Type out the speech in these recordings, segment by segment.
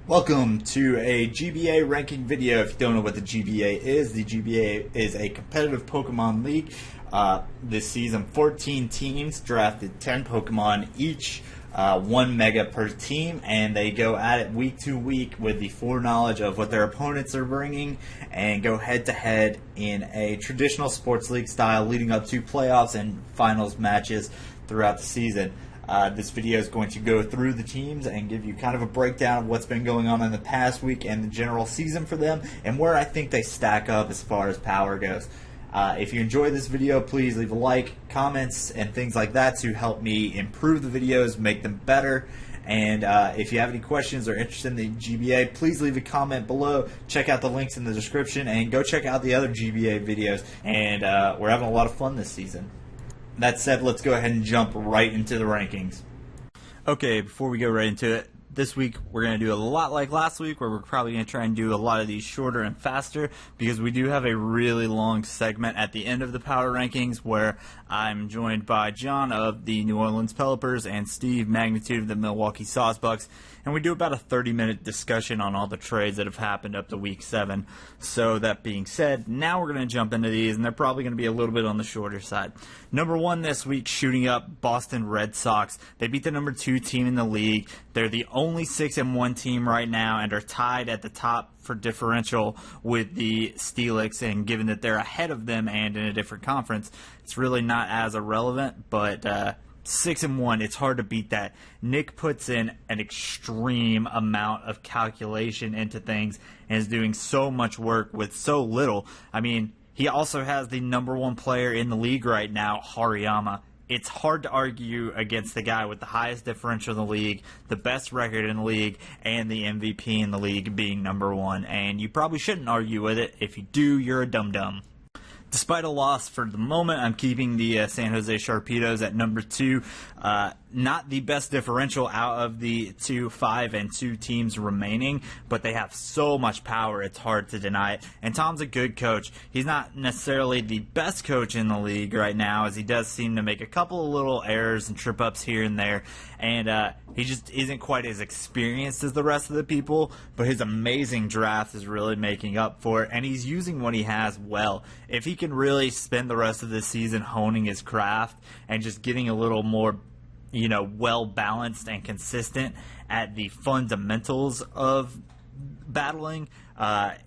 Welcome to a GBA ranking video. If you don't know what the GBA is, the GBA is a competitive Pokemon league. This season, 14 teams drafted 10 Pokemon each, 1 Mega per team, and they go at it week to week with the foreknowledge of what their opponents are bringing and go head-to-head in a traditional sports league style leading up to playoffs and finals matches throughout the season. This video is going to go through the teams and give you kind of a breakdown of what's been going on in the past week and the general season for them and where I think they stack up as far as power goes. If you enjoyed this video, please leave a like, comments, and things like that to help me improve the videos, make them better. And if you have any questions or interested in the GBA, please leave a comment below. Check out the links in the description and go check out the other GBA videos. And we're having a lot of fun this season. That said, let's go ahead and jump right into the rankings. Okay, before we go right into it, this week we're going to do a lot like last week, where we're probably going to try and do a lot of these shorter and faster, because we do have a really long segment at the end of the power rankings where I'm joined by John of the New Orleans Pelipers and Steve Magnitude of the Milwaukee Saucebucks, and we do about a 30-minute discussion on all the trades that have happened up to week 7. So that being said, now we're going to jump into these, and they're probably going to be a little bit on the shorter side. Number 1 this week, shooting up, Boston Red Sox. They beat the number 2 team in the league. They're the only 6-1 team right now and are tied at the top for differential with the Steelix, and given that they're ahead of them and in a different conference, it's really not as irrelevant, but 6-1, it's hard to beat that. Nick puts in an extreme amount of calculation into things and is doing so much work with so little. I mean, he also has the number 1 player in the league right now, Hariyama. It's hard to argue against the guy with the highest differential in the league, the best record in the league, and the MVP in the league being number 1. And you probably shouldn't argue with it. If you do, you're a dum-dum. Despite a loss for the moment, I'm keeping the San Jose Sharpedos at number 2. Not the best differential out of the 2, 5, and 2 teams remaining, but they have so much power, it's hard to deny it. And Tom's a good coach. He's not necessarily the best coach in the league right now, as he does seem to make a couple of little errors and trip-ups here and there. And he just isn't quite as experienced as the rest of the people, but his amazing draft is really making up for it, and he's using what he has well. If he can really spend the rest of this season honing his craft and just getting a little more, well-balanced and consistent at the fundamentals of battling,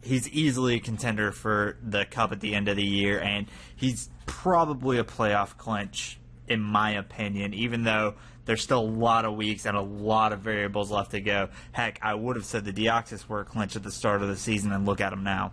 he's easily a contender for the Cup at the end of the year, and he's probably a playoff clinch, in my opinion, even though there's still a lot of weeks and a lot of variables left to go. Heck, I would have said the Deoxys were a clinch at the start of the season, and look at them now.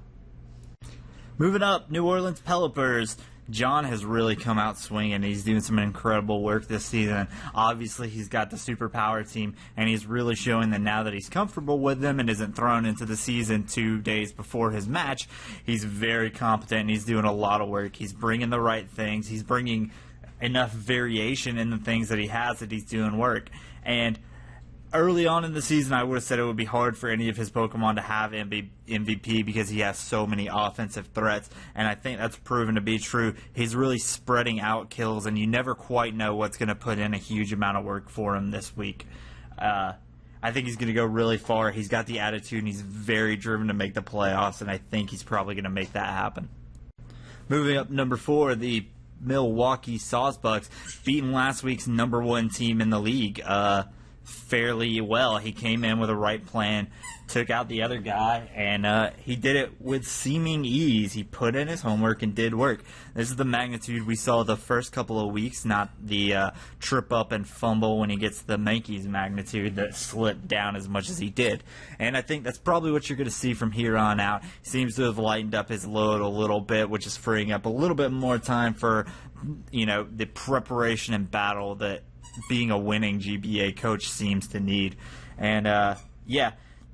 Moving up, New Orleans Pelipers. John has really come out swinging. He's doing some incredible work this season. Obviously, he's got the superpower team, and he's really showing that now that he's comfortable with them and isn't thrown into the season 2 days before his match, he's very competent, and he's doing a lot of work. He's bringing the right things. He's bringing enough variation in the things that he has that he's doing work. And early on in the season, I would have said it would be hard for any of his Pokemon to have MVP because he has so many offensive threats, and I think that's proven to be true. He's really spreading out kills, and you never quite know what's going to put in a huge amount of work for him this week. I think he's going to go really far. He's got the attitude, and he's very driven to make the playoffs, and I think he's probably going to make that happen. Moving up, number 4, the Milwaukee Saucebucks, beating last week's number 1 team in the league fairly well. He came in with a right plan, took out the other guy, and he did it with seeming ease. He put in his homework and did work. This is the Magnitude we saw the first couple of weeks, not the trip up and fumble when he gets the Yankees Magnitude that slipped down as much as he did. And I think that's probably what you're going to see from here on out. He seems to have lightened up his load a little bit, which is freeing up a little bit more time for, the preparation and battle that being a winning GBA coach seems to need. And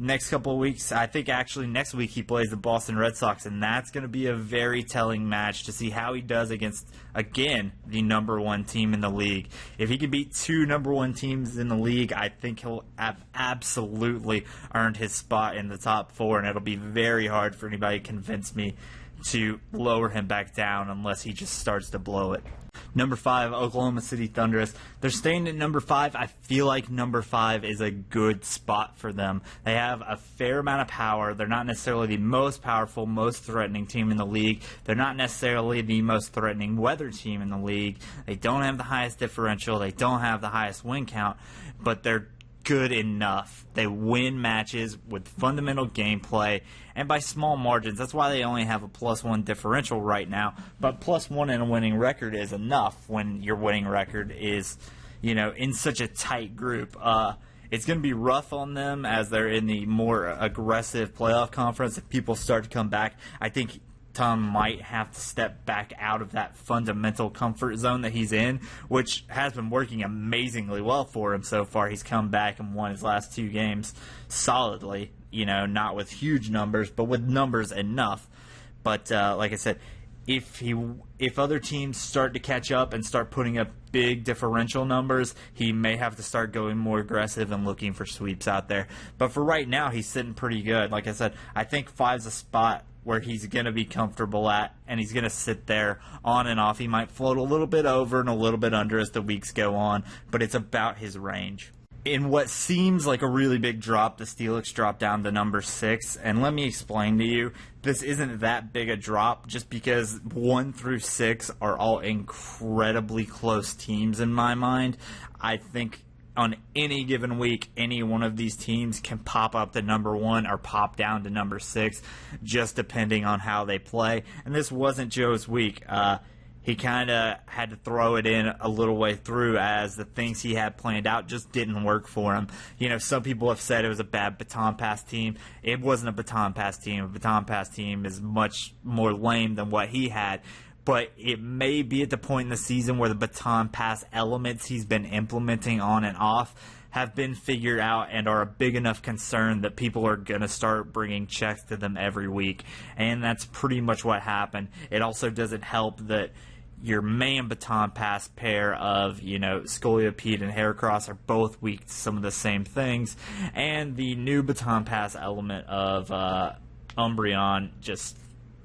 next couple of weeks, I think actually next week he plays the Boston Red Sox, and that's going to be a very telling match to see how he does against, again, the number 1 team in the league. If he can beat 2 number 1 teams in the league, I think he'll have absolutely earned his spot in the top 4, and it'll be very hard for anybody to convince me to lower him back down unless he just starts to blow it. Number 5, Oklahoma City Thunder. They're staying at number 5. I feel like number 5 is a good spot for them. They have a fair amount of power. They're not necessarily the most powerful, most threatening team in the league. They're not necessarily the most threatening weather team in the league. They don't have the highest differential. They don't have the highest win count, but they're good enough. They win matches with fundamental gameplay and by small margins. That's why they only have a +1 differential right now. But +1 in a winning record is enough when your winning record is, in such a tight group. It's going to be rough on them as they're in the more aggressive playoff conference. If people start to come back, I think Tom might have to step back out of that fundamental comfort zone that he's in, which has been working amazingly well for him so far. He's come back and won his last 2 games solidly, not with huge numbers, but with numbers enough. But like I said, if other teams start to catch up and start putting up big differential numbers, he may have to start going more aggressive and looking for sweeps out there. But for right now, he's sitting pretty good. Like I said, I think 5's a spot where he's going to be comfortable at, and he's going to sit there on and off. He might float a little bit over and a little bit under as the weeks go on, but it's about his range. In what seems like a really big drop, the Steelix dropped down to number 6, and let me explain to you, this isn't that big a drop just because 1 through 6 are all incredibly close teams in my mind. I think on any given week, any one of these teams can pop up to number 1 or pop down to number 6, just depending on how they play. And this wasn't Joe's week. He kind of had to throw it in a little way through as the things he had planned out just didn't work for him. Some people have said it was a bad baton pass team. It wasn't a baton pass team. A baton pass team is much more lame than what he had. But it may be at the point in the season where the baton pass elements he's been implementing on and off have been figured out and are a big enough concern that people are going to start bringing checks to them every week. And that's pretty much what happened. It also doesn't help that your main baton pass pair of, Scoliopede and Heracross are both weak to some of the same things. And the new baton pass element of Umbreon just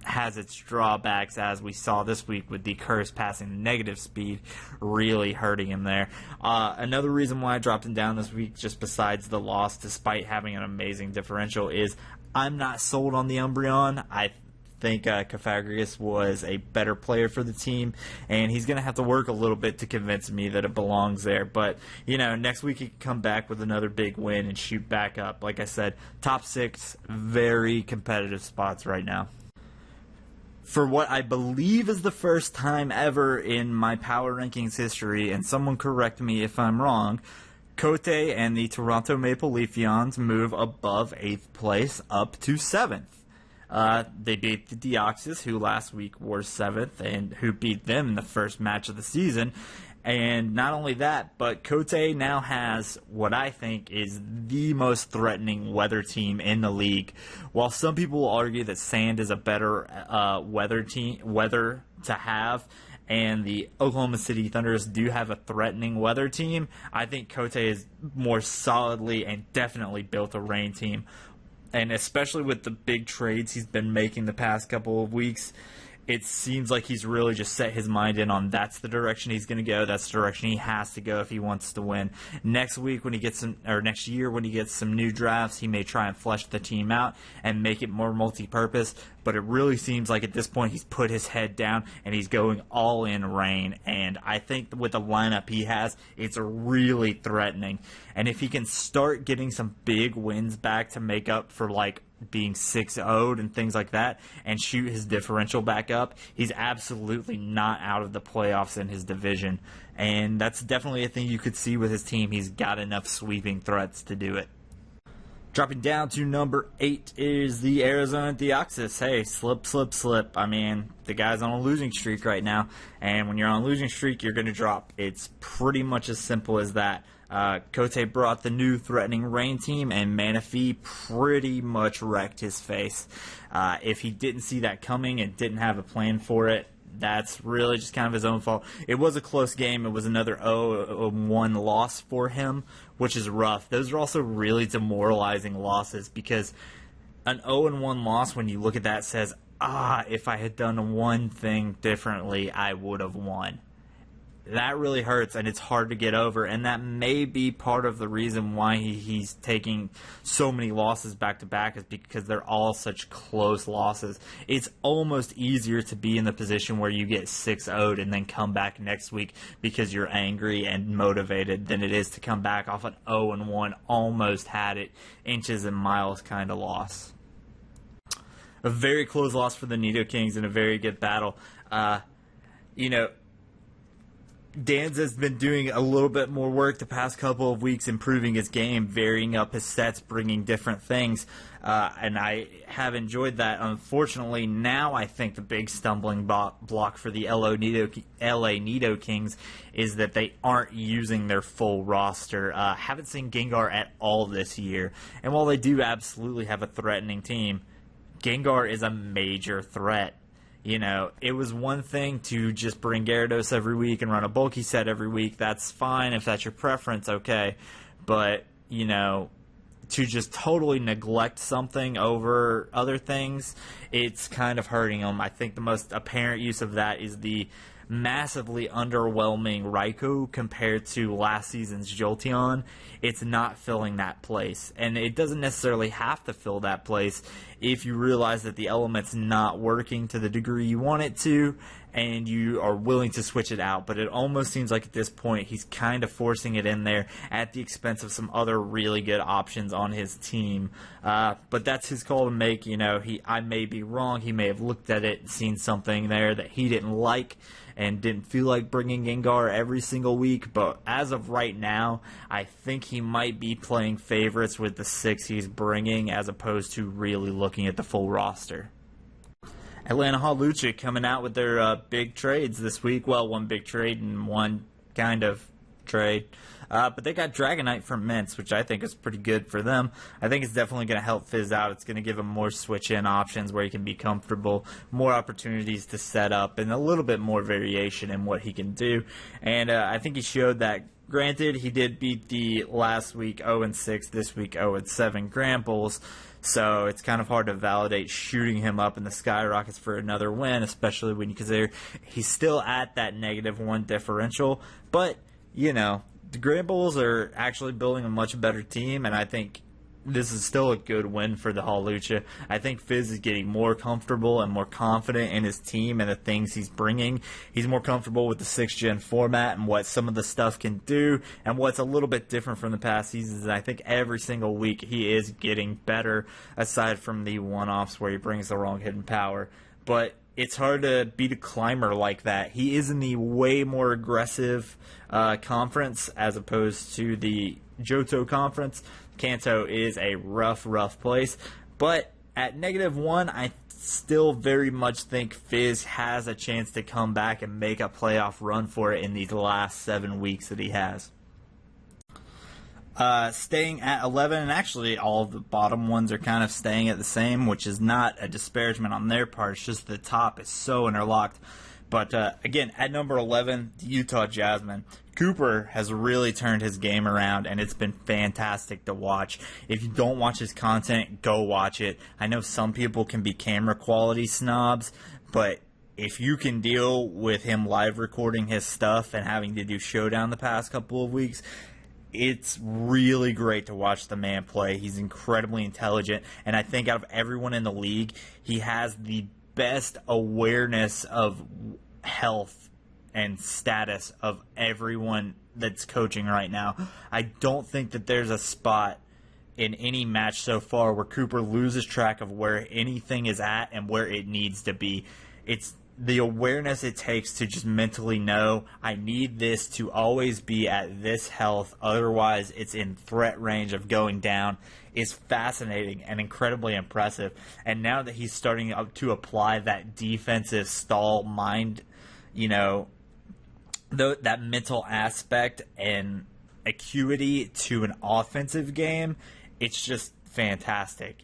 has its drawbacks, as we saw this week with the Curse passing negative speed really hurting him there. Another reason why I dropped him down this week, just besides the loss despite having an amazing differential, is I'm not sold on the Umbreon. I think Cafagrius was a better player for the team, and he's going to have to work a little bit to convince me that it belongs there. But, next week he can come back with another big win and shoot back up. Like I said, top 6, very competitive spots right now. For what I believe is the first time ever in my power rankings history, and someone correct me if I'm wrong, Cote and the Toronto Maple Leafeons move above 8th place up to 7th. They beat the Deoxys, who last week were 7th, and who beat them in the first match of the season. And not only that, but Cote now has what I think is the most threatening weather team in the league. While some people will argue that Sand is a better weather to have, and the Oklahoma City Thunders do have a threatening weather team, I think Cote is more solidly and definitely built a rain team. And especially with the big trades he's been making the past couple of weeks, it seems like he's really just set his mind in on that's the direction he's going to go. That's the direction he has to go if he wants to win. Next week when he gets next year when he gets some new drafts, he may try and flesh the team out and make it more multi-purpose. But it really seems like at this point he's put his head down and he's going all in rain. And I think with the lineup he has, it's really threatening. And if he can start getting some big wins back to make up for being 6-0'd and things like that and shoot his differential back up, he's absolutely not out of the playoffs in his division. And that's definitely a thing you could see with his team. He's got enough sweeping threats to do it. Dropping down to number 8 is the Arizona Deoxys. Hey, slip. I mean, the guy's on a losing streak right now, and when you're on a losing streak, you're going to drop. It's pretty much as simple as that. Cote brought the new threatening rain team, and Manaphy pretty much wrecked his face. If he didn't see that coming and didn't have a plan for it, that's really just kind of his own fault. It was a close game. It was another 0-1 loss for him, which is rough. Those are also really demoralizing losses because an 0-1 loss, when you look at that, says, if I had done one thing differently, I would have won. That really hurts, and it's hard to get over, and that may be part of the reason why he's taking so many losses back-to-back is because they're all such close losses. It's almost easier to be in the position where you get 6-0'd and then come back next week because you're angry and motivated than it is to come back off an 0-1, almost had it, inches and miles kind of loss. A very close loss for the Nidokings in a very good battle. Danza's been doing a little bit more work the past couple of weeks, improving his game, varying up his sets, bringing different things, and I have enjoyed that. Unfortunately, now I think the big stumbling block for the LA Nidokings is that they aren't using their full roster. Haven't seen Gengar at all this year, and while they do absolutely have a threatening team, Gengar is a major threat. It was one thing to just bring Gyarados every week and run a bulky set every week. That's fine if that's your preference, okay. But, to just totally neglect something over other things, it's kind of hurting them. I think the most apparent use of that is the massively underwhelming Raikou compared to last season's Jolteon. It's not filling that place, and it doesn't necessarily have to fill that place if you realize that the element's not working to the degree you want it to and you are willing to switch it out. But it almost seems like at this point he's kind of forcing it in there at the expense of some other really good options on his team. But that's his call to make. I may be wrong. He may have looked at it and seen something there that he didn't like and didn't feel like bringing Gengar every single week. But as of right now, I think he might be playing favorites with the 6 he's bringing as opposed to really looking at the full roster. Atlanta Hawlucha coming out with their big trades this week. Well, one big trade and one kind of trade. But they got Dragonite from Mintz, which I think is pretty good for them. I think it's definitely going to help Fizz out. It's going to give him more switch-in options where he can be comfortable, more opportunities to set up, and a little bit more variation in what he can do. And I think he showed that. Granted, he did beat the last week 0-6, this week 0-7 Gramples, so it's kind of hard to validate shooting him up in the skyrockets for another win, especially when you consider he's still at that -1 differential. But, the Gramples are actually building a much better team, and I think this is still a good win for the Hawlucha. I think Fizz is getting more comfortable and more confident in his team and the things he's bringing. He's more comfortable with the 6th-gen format and what some of the stuff can do, and what's a little bit different from the past seasons. And I think every single week he is getting better, aside from the one-offs where he brings the wrong hidden power. But it's hard to beat a climber like that. He is in the way more aggressive conference as opposed to the Johto conference. Kanto is a rough place. But at -1, I still very much think Fizz has a chance to come back and make a playoff run for it in these last 7 weeks that he has. Staying at 11, and actually all of the bottom ones are kind of staying at the same, which is not a disparagement on their part. It's just the top is so interlocked. But again, at number 11, the Utah Jasmine. Cooper has really turned his game around, and it's been fantastic to watch. If you don't watch his content, go watch it. I know some people can be camera quality snobs, but if you can deal with him live recording his stuff and having to do Showdown the past couple of weeks, it's really great to watch the man play. He's incredibly intelligent, and I think out of everyone in the league, he has the best awareness of health and status of everyone that's coaching right now. I don't think that there's a spot in any match so far where Cooper loses track of where anything is at and where it needs to be. It's the awareness it takes to just mentally know, I need this to always be at this health, otherwise it's in threat range of going down, is fascinating and incredibly impressive. And now that he's starting to apply that defensive stall mind, that mental aspect and acuity to an offensive game, it's just fantastic,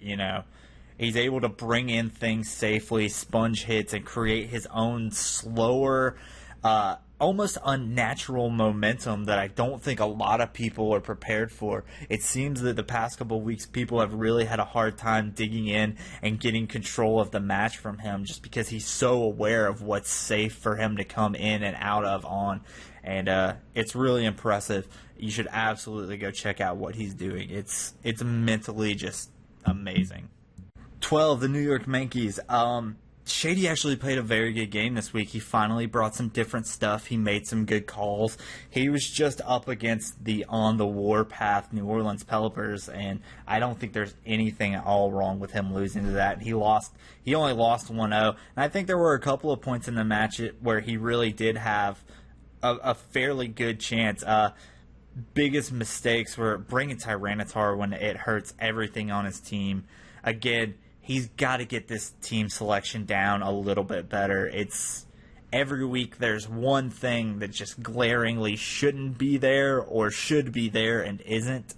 He's able to bring in things safely, sponge hits, and create his own slower, almost unnatural momentum that I don't think a lot of people are prepared for. It seems that the past couple of weeks, people have really had a hard time digging in and getting control of the match from him just because he's so aware of what's safe for him to come in and out of on. And it's really impressive. You should absolutely go check out what he's doing. It's mentally just amazing. 12, the New York Yankees. Shady actually played a very good game this week. He finally brought some different stuff. He made some good calls. He was just up against the on-the-warpath New Orleans Pelicans, and I don't think there's anything at all wrong with him losing to that. He only lost 1-0, and I think there were a couple of points in the match where he really did have a fairly good chance. Biggest mistakes were bringing Tyranitar when it hurts everything on his team. Again, he's got to get this team selection down a little bit better. It's every week there's one thing that just glaringly shouldn't be there or should be there and isn't.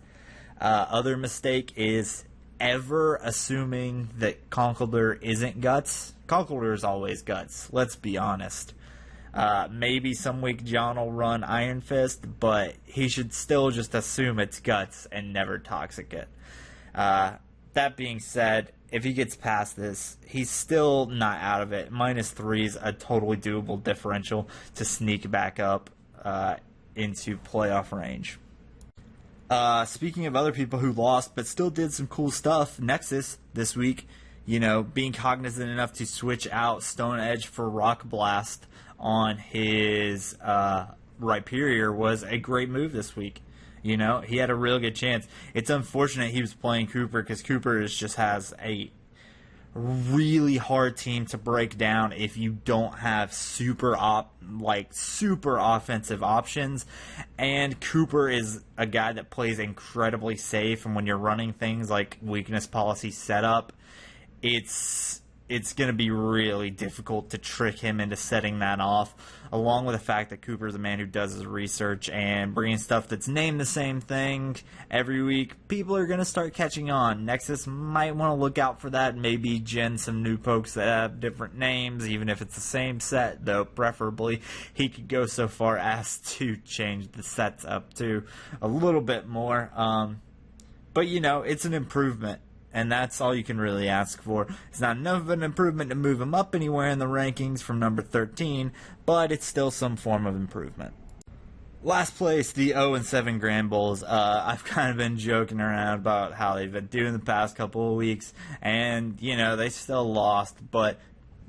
Other mistake is ever assuming that Conkeldurr isn't guts. Conkeldurr is always guts, let's be honest. Maybe some week John will run Iron Fist, but he should still just assume it's guts and never toxic it. That being said, if he gets past this, he's still not out of it. -3 is a totally doable differential to sneak back up into playoff range. Speaking of other people who lost but still did some cool stuff, Nexus this week, being cognizant enough to switch out Stone Edge for Rock Blast on his Rhyperior was a great move this week. He had a real good chance. It's unfortunate he was playing Cooper because Cooper just has a really hard team to break down if you don't have super offensive options. And Cooper is a guy that plays incredibly safe, and when you're running things like weakness policy setup, it's going to be really difficult to trick him into setting that off, along with the fact that Cooper is a man who does his research and bringing stuff that's named the same thing every week. People are going to start catching on. Nexus might want to look out for that, maybe gen some new pokes that have different names, even if it's the same set, though preferably he could go so far as to change the sets up to a little bit more. But, it's an improvement. And that's all you can really ask for. It's not enough of an improvement to move him up anywhere in the rankings from number 13, but it's still some form of improvement. Last place, the 0-7 Grand Bulls. I've kind of been joking around about how they've been doing the past couple of weeks, and, they still lost, but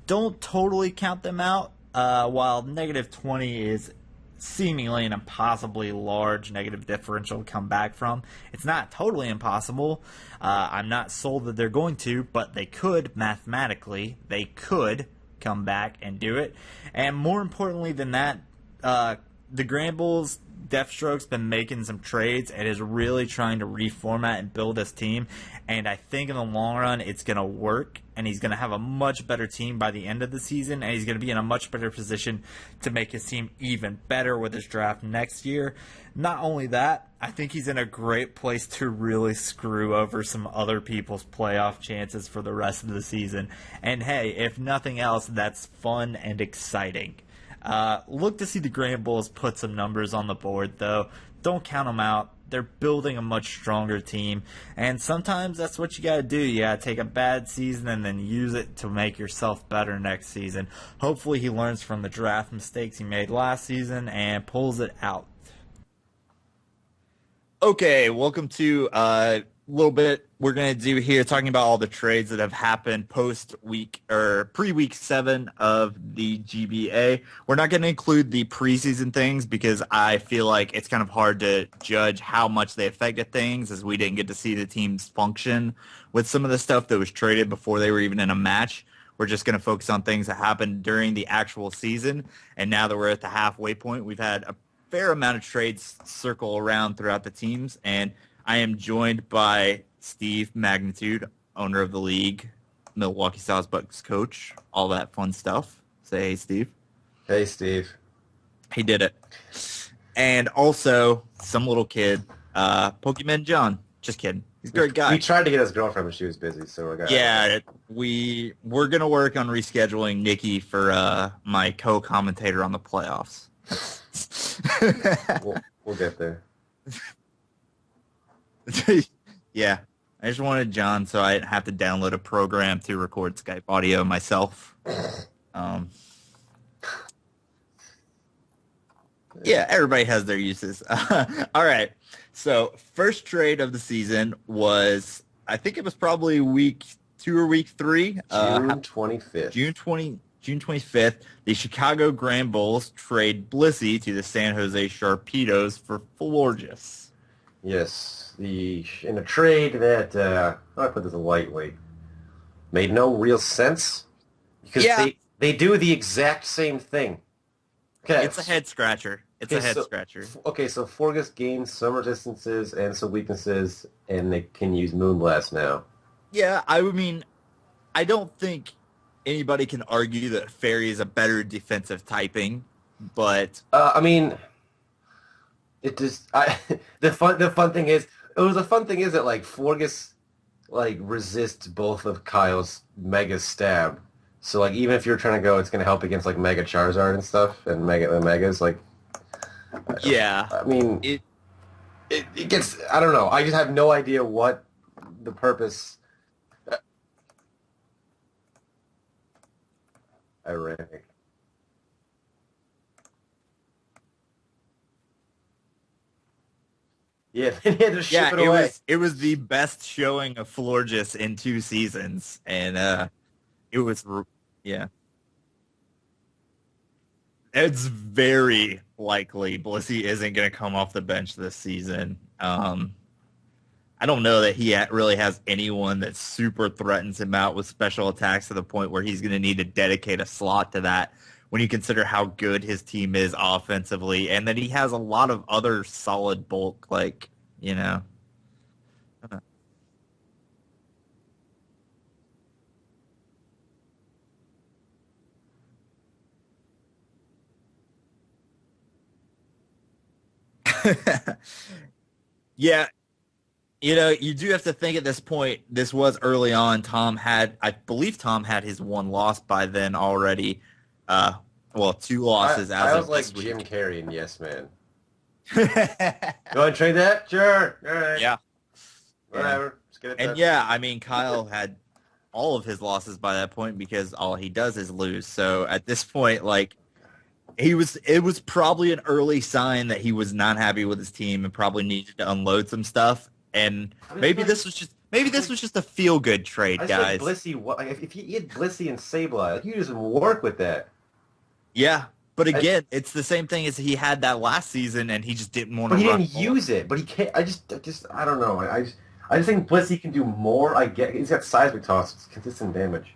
don't totally count them out. While -20 is seemingly an impossibly large negative differential to come back from, it's not totally impossible. I'm not sold that they're going to, but they could, mathematically, they could come back and do it. And more importantly than that, the Grand Bulls, Deathstroke's been making some trades and is really trying to reformat and build his team. And I think in the long run, it's going to work. And he's going to have a much better team by the end of the season. And he's going to be in a much better position to make his team even better with his draft next year. Not only that, I think he's in a great place to really screw over some other people's playoff chances for the rest of the season. And hey, if nothing else, that's fun and exciting. Look to see the Grand Bulls put some numbers on the board, though. Don't count them out. They're building a much stronger team, and sometimes that's what you got to do. You got to take a bad season and then use it to make yourself better next season. Hopefully he learns from the draft mistakes he made last season and pulls it out. Okay, welcome to little bit we're going to do here, talking about all the trades that have happened post-week or pre-week 7 of the GBA. We're not going to include the preseason things because I feel like it's kind of hard to judge how much they affected things, as we didn't get to see the teams function with some of the stuff that was traded before they were even in a match. We're just going to focus on things that happened during the actual season. And now that we're at the halfway point, we've had a fair amount of trades circle around throughout the teams, and I am joined by Steve Magnitude, owner of the league, Milwaukee South Bucks coach, all that fun stuff. Say hey, Steve. Hey, Steve. He did it. And also some little kid, Pokemon John. Just kidding. He's a great guy. We tried to get his girlfriend, but she was busy, so we got. Yeah, we're gonna work on rescheduling Nikki for my co-commentator on the playoffs. We'll get there. Yeah. I just wanted John so I didn't have to download a program to record Skype audio myself. Um, yeah, everybody has their uses. All right. So, first trade of the season was, I think it was probably week 2 or week 3. June 25th. June 25th, the Chicago Grand Bulls trade Blissey to the San Jose Sharpedos for Florges. Yes, in a trade that I put this lightly made no real sense because Yeah, they do the exact same thing. Okay, it's a head scratcher. It's okay, a head scratcher. so Forgus gains some resistances and some weaknesses, and they can use Moonblast now. Yeah, I mean, I don't think anybody can argue that Fairy is a better defensive typing, but I mean, it just the fun thing is the fun thing is that like Forgus like resists both of Kyle's Mega Stab. So like even if you're trying to go, it's gonna help against like Mega Charizard and stuff and Megas. Like yeah, I mean, it it gets. I don't know. I just have no idea what the purpose. Ironic. Yeah, they had to ship yeah, it away. it was the best showing of Florges in 2 seasons, and it was yeah. It's very likely Blissey isn't going to come off the bench this season. I don't know that he really has anyone that super threatens him out with special attacks to the point where he's going to need to dedicate a slot to that when you consider how good his team is offensively and that he has a lot of other solid bulk, like, you know. Yeah, you do have to think at this point, this was early on. I believe Tom had his one loss by then already. Uh, well, two losses as I was of like this Jim week. Carrey and Yes Man. You want to trade that? Sure. All right. Yeah, yeah. Whatever. Let's get it And done. yeah, I mean, Kyle had all of his losses by that point because all he does is lose. So at this point, like it was probably an early sign that he was not happy with his team and probably needed to unload some stuff. And maybe this was just a feel good trade, I just like guys. Blissey. What if you had Blissey and Sableye? Like you just work with that. Yeah, but I, again, it's the same thing as he had that last season, and he just didn't want to but he run didn't more. use it. But he can't. I don't know. I just think Blissey can do more. I get. He's got seismic toss. It's consistent damage.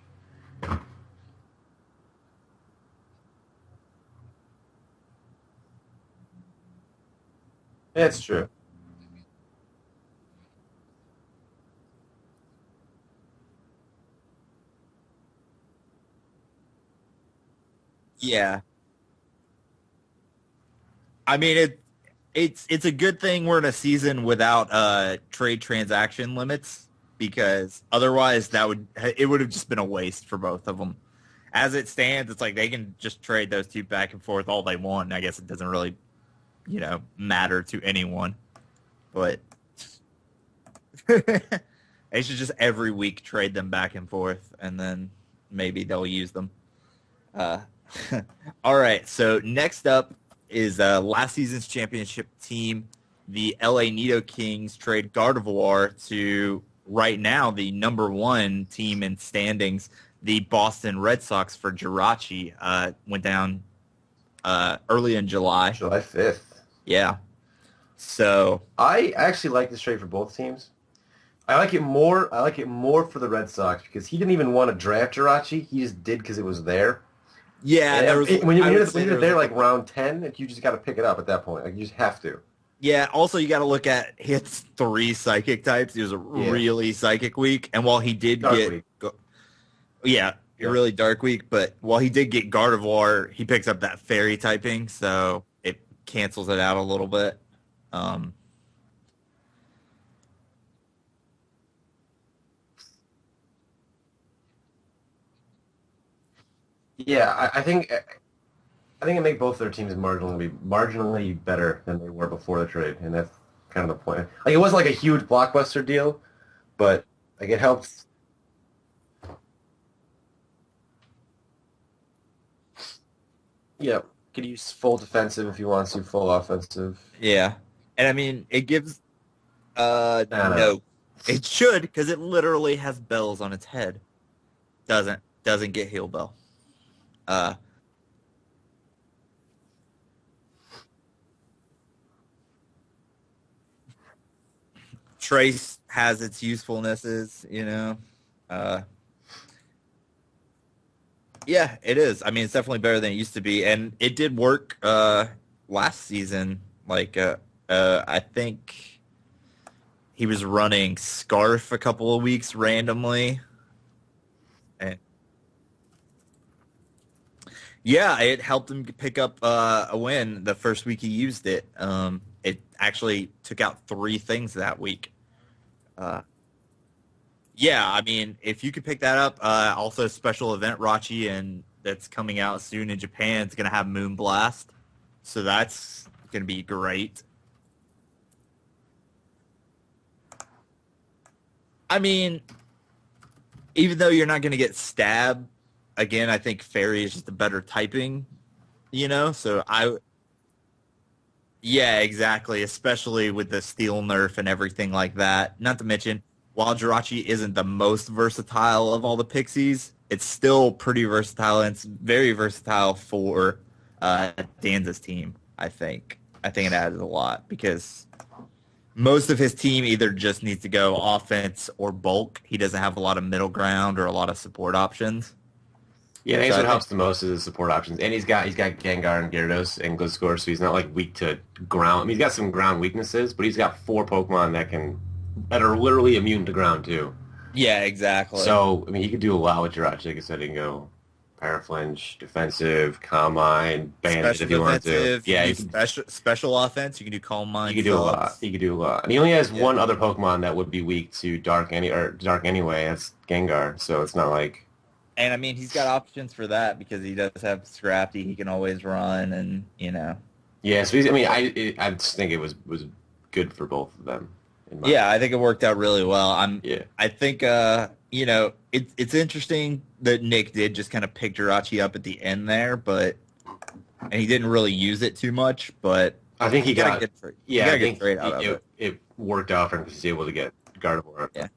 That's true. Yeah, I mean it's a good thing we're in a season without trade transaction limits because otherwise it would have just been a waste for both of them. As it stands, it's like they can just trade those two back and forth all they want. And I guess it doesn't really, matter to anyone. But they should just every week trade them back and forth, and then maybe they'll use them. Uh, all right. So next up is last season's championship team, the LA Nido Kings trade Gardevoir to right now the number one team in standings, the Boston Red Sox for Jirachi. Went down early in July. July 5th. Yeah. So I actually like this trade for both teams. I like it more. I like it more for the Red Sox because he didn't even want to draft Jirachi. He just did because it was there. yeah, And there was. when I would say when there you're was there like like round 10, you just got to pick it up at that point. Like you just have to. yeah. Also, you got to look at hits three psychic types. It was a Yeah. really psychic week, and while he did Dark get Week. yeah, a Yep. really dark week. But while he did get Gardevoir, he picks up that fairy typing, so it cancels it out a little bit. Um, Yeah, I think think it make both their teams marginally better than they were before the trade, and that's kind of the point. Like it wasn't like a huge blockbuster deal, but like it helps. Yeah, could use full defensive if you want to, full offensive. Yeah. And I mean, it gives I don't know. no. It should, because it literally has bells on its head. Doesn't get heel bell. Uh Trace has its usefulnesses. Uh yeah, it is. I mean, it's definitely better than it used to be, and it did work last season. Like I think he was running Scarf a couple of weeks randomly. And yeah, it helped him pick up a win the first week he used it. It actually took out three things that week. Uh, yeah, I mean, if you could pick that up, also special event Rachi, and that's coming out soon in Japan. It's gonna have Moon Blast, so that's gonna be great. I mean, even though you're not gonna get stabbed again, I think Fairy is just a better typing. So yeah, exactly, especially with the steel nerf and everything like that. Not to mention, while Jirachi isn't the most versatile of all the pixies, it's still pretty versatile, and it's very versatile for Danza's team, I think. I think it adds a lot because most of his team either just needs to go offense or bulk. He doesn't have a lot of middle ground or a lot of support options. Yeah, I think So that's I what think, helps the most is the support options, and he's got Gengar and Gyarados and Gliscor, so he's not like weak to ground. I mean, he's got some ground weaknesses, but he's got four Pokemon that are literally immune to ground too. yeah, exactly. So I mean, he could do a lot with Jirachi. Like I said, he can go Paraflinch, defensive, Calm Mind, Bandit if Special you want to. defensive, you Yeah, can do special offense, you can do Calm he Mind could do a lot. subs. He could do a lot, and he only has Yeah. one other Pokemon that would be weak to Dark anyway. That's Gengar. So it's not like And I mean, he's got options for that because he does have Scrafty. He can always run, and. yeah. So he's, I mean, I just think it was good for both of them in my Yeah, I think it worked out really well. yeah. I think it's interesting that Nick did just kind of pick Jirachi up at the end there, and he didn't really use it too much, but I think he you gotta got get you yeah. I gotta get think trade out of it. it worked out for him because he's able to get Gardevoir. Yeah.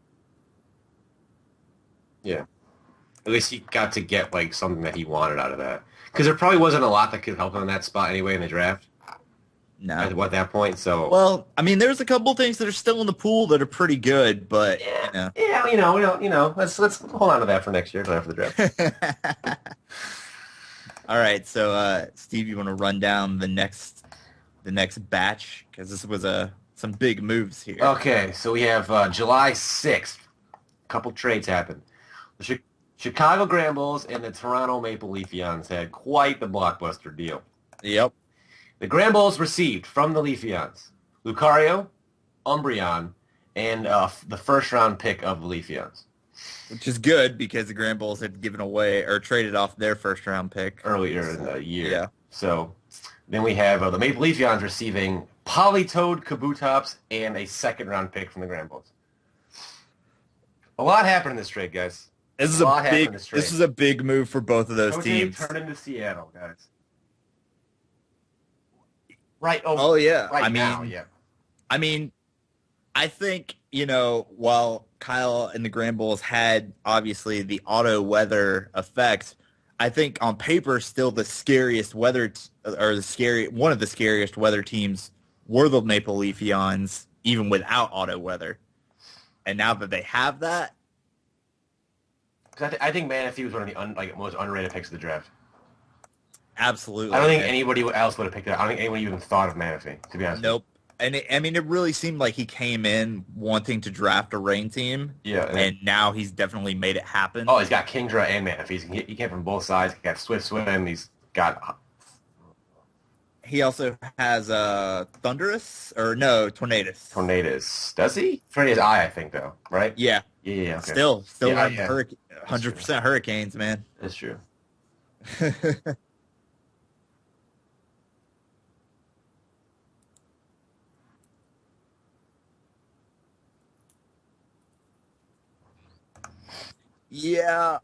Yeah. At least he got to get like something that he wanted out of that. Because there probably wasn't a lot that could help him in that spot anyway in the draft No. at that point. So Well, I mean, there's a couple things that are still in the pool that are pretty good, but yeah, let's hold on to that for next year after the draft. All right, so Steve, you want to run down the next batch because this was some big moves here. Okay, so we have July 6th. A couple trades happened. The Chicago Grambles and the Toronto Maple Leafeons had quite the blockbuster deal. Yep. The Grambles received from the Leafeons Lucario, Umbreon, and the first-round pick of the Leafeons. Which is good because the Grand Bulls had given away or traded off their first round pick Earlier in the year. Yeah. So then we have the Maple Leafeons receiving Polytoad, Kabutops, and a second-round pick from the Grambles. A lot happened in this trade, guys. This is this is a big move for both of those teams. Turned into Seattle, guys. Right. Oh yeah. Right now, yeah. I mean, I think, while Kyle and the Grand Bulls had obviously the auto weather effect, I think on paper still the scariest weather one of the scariest weather teams were the Maple Leafeons even without auto weather. And now that they have that, I think Manaphy was one of the most underrated picks of the draft. absolutely. I don't think anybody else would have picked it up. I don't think anybody even thought of Manaphy, to be honest. Nope. And it really seemed like he came in wanting to draft a rain team. Yeah. And now he's definitely made it happen. Oh, he's got Kingdra and Manaphy. He came from both sides. He got Swift Swim. He's got... He also has Thunderous, or no, Tornadus. Tornadus. Does he? Tornadus I think, though, right? Yeah. Yeah, okay. Still Yeah, running yeah. 100% Hurricanes, man. That's true. Yeah.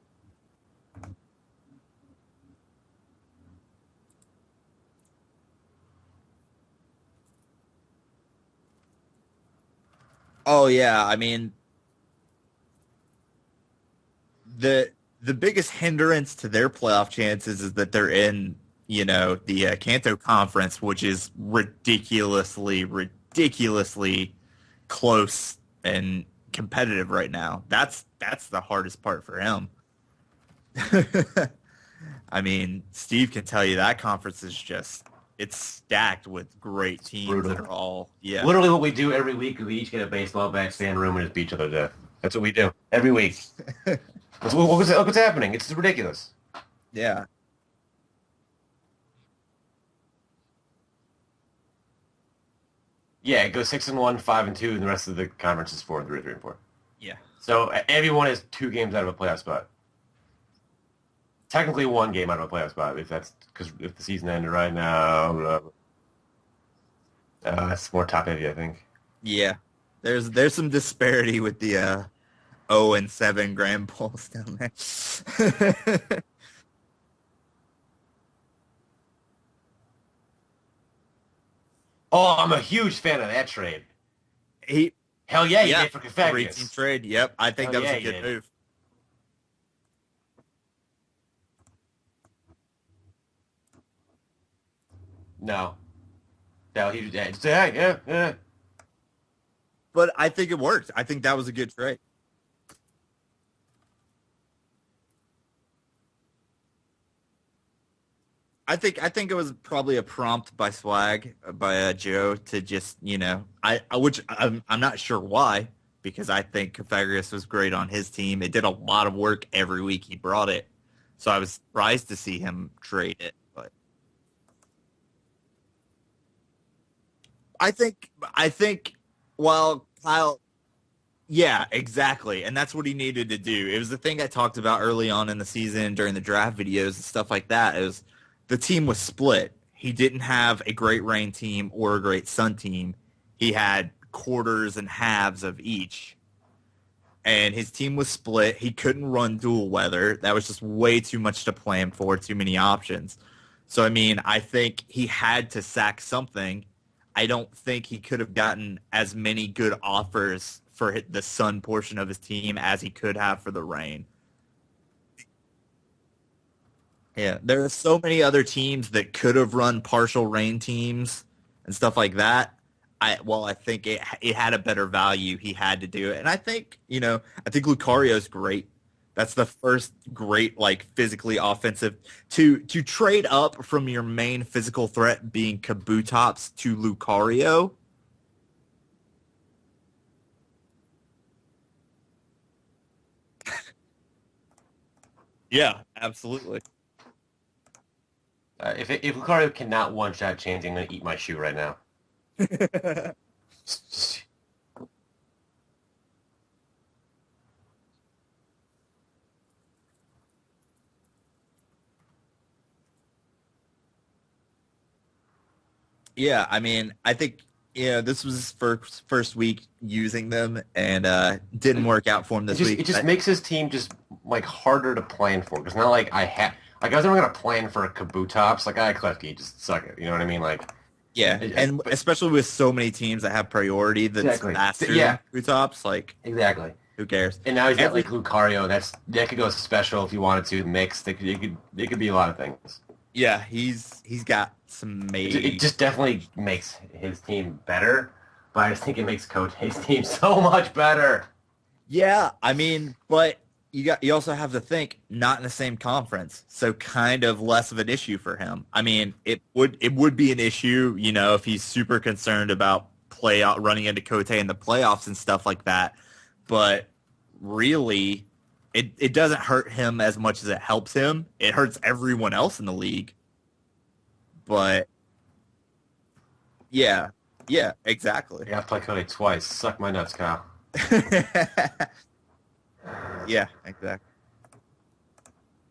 Oh yeah. I mean, the the biggest hindrance to their playoff chances is that they're in, the Kanto Conference, which is ridiculously close and competitive right now. That's the hardest part for him. I mean, Steve can tell you that conference is just it's stacked with great It's teams that brutal. are all yeah. Literally what we do every week is we each get a baseball bat, stay in a room, and just beat each other to death. That's what we do every week. Look what's happening. It's ridiculous. Yeah. Yeah, it goes 6-1, 5-2, and the rest of the conference is 4-3, 3-4. Yeah. So everyone is 2 games out of a playoff spot. Technically, 1 game out of a playoff spot if that's because if the season ended right now, that's more top heavy, I think. Yeah. There's some disparity with the 0-7 Grand Pulls down there. Oh, I'm a huge fan of that trade. he Hell yeah, you yeah, did for three-team Confagious. trade. Yep. I think Hell that was yeah, a you good did. move. No, no, he did. Yeah, yeah, yeah. But I think it worked. I think that was a good trade. I think it was probably a prompt by Swag by Joe to just which I'm not sure why because I think Pythagoras was great on his team. It did a lot of work every week he brought it, so I was surprised to see him trade it. But I think while Kyle, yeah, exactly, and that's what he needed to do. It was the thing I talked about early on in the season during the draft videos and stuff like that. It was the team was split. He didn't have a great rain team or a great sun team. He had quarters and halves of each, and his team was split. He couldn't run dual weather. That was just way too much to plan for, too many options. So, I mean, I think he had to sack something. I don't think he could have gotten as many good offers for the sun portion of his team as he could have for the rain. Yeah, there are so many other teams that could have run partial rain teams and stuff like that. I think it had a better value. He had to do it, and I think Lucario's great. That's the first great like physically offensive to trade up from your main physical threat being Kabutops to Lucario. Yeah, absolutely. If Lucario cannot one shot change, I'm gonna eat my shoe right now. Yeah, I mean, I think this was his first week using them, and didn't It, work out for him it this just week. it just makes his team just like harder to plan for. It's not like I was never gonna plan for a Kabutops. Like I Klefki, just suck it. You know what I mean? Like, Yeah, and but especially with so many teams that have priority that's exactly, faster yeah, than two tops, like exactly. who cares? And now he's got like Every Lucario. That could go special if you wanted to mix. It could be a lot of things. Yeah, he's got some It made. just definitely makes his team better, but I just think it makes Kote's team so much better. Yeah, I mean, but you also have to think not in the same conference, so kind of less of an issue for him. I mean, it would be an issue, if he's super concerned about play out running into Kote in the playoffs and stuff like that. But really, it doesn't hurt him as much as it helps him. It hurts everyone else in the league. But yeah, yeah, exactly. I got to play Kote twice. Suck my nuts, Kyle. Yeah, exactly.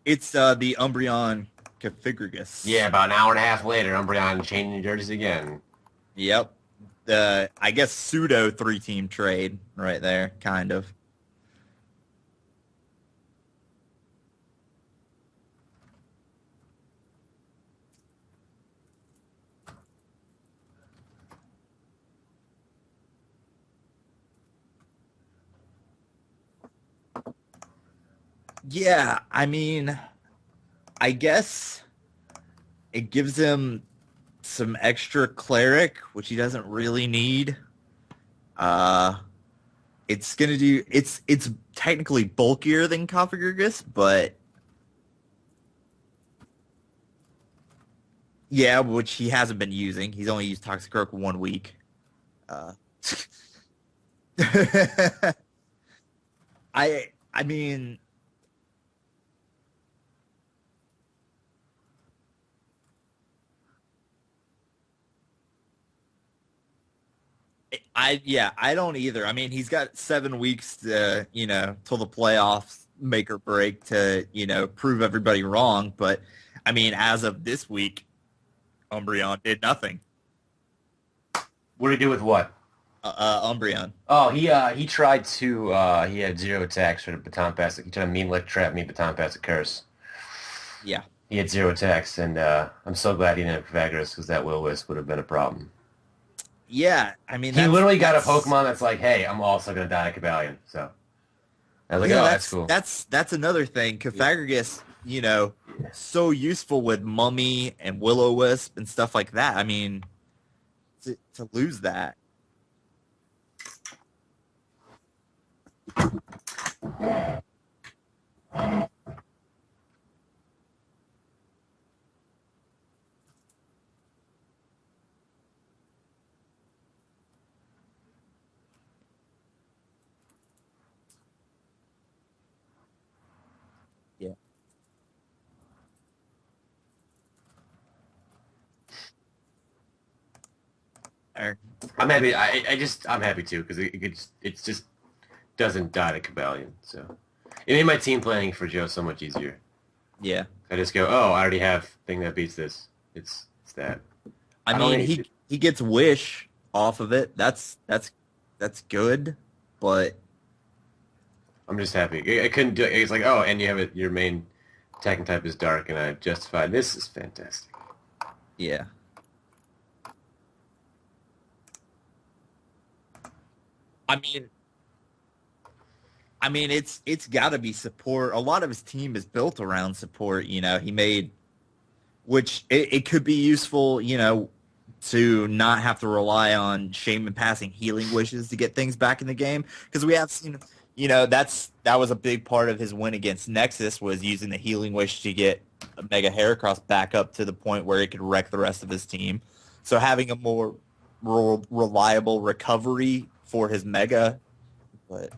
It's the Umbreon Yeah, Cafigrigus. about an hour and a half later, Umbreon changing jerseys again. Yep. The I guess pseudo three-team trade right there, kind of. Yeah, I mean, I guess it gives him some extra cleric, which he doesn't really need. Uh, it's gonna do. It's technically bulkier than Configurgus, but yeah, which he hasn't been using. He's only used Toxic Orc 1 week. Uh, I mean, I don't either. I mean, he's got 7 weeks to, till the playoffs make or break to, prove everybody wrong. But I mean, as of this week, Umbreon did nothing. What do you do with what? Umbreon. Oh, he tried to he had zero attacks for the baton pass. He tried to mean lick trap me baton pass a curse. Yeah. He had zero attacks, and I'm so glad he didn't have Pythagoras because that Will-O-Wisp would have been a problem. Yeah. I mean, He literally got a that's Pokemon that's like, hey, I'm also gonna die to Cobalion. So I was like, yeah, oh, that's that's cool. that's that's another thing. Yeah. Pythagoras, Yeah. so useful with Mummy and Will-O-Wisp and stuff like that. I mean, to lose that. Yeah. Or- I'm happy. I'm happy too because it just doesn't die to Cobalion. So it made my team planning for Joe so much easier. yeah. I just go, oh, I already have thing that beats this. It's that. I I don't mean, need. he gets Wish off of it. That's good, but I'm just happy. I couldn't do it. It's like, oh, and you have it. Your main attacking type is dark, and I've justified. This is fantastic. yeah. I mean, it's got to be support. A lot of his team is built around support. He made which it could be useful. To not have to rely on Shaman passing healing wishes to get things back in the game because we have seen. That was a big part of his win against Nexus was using the healing wish to get Mega Heracross back up to the point where it could wreck the rest of his team. So having a more reliable recovery for his Mega, but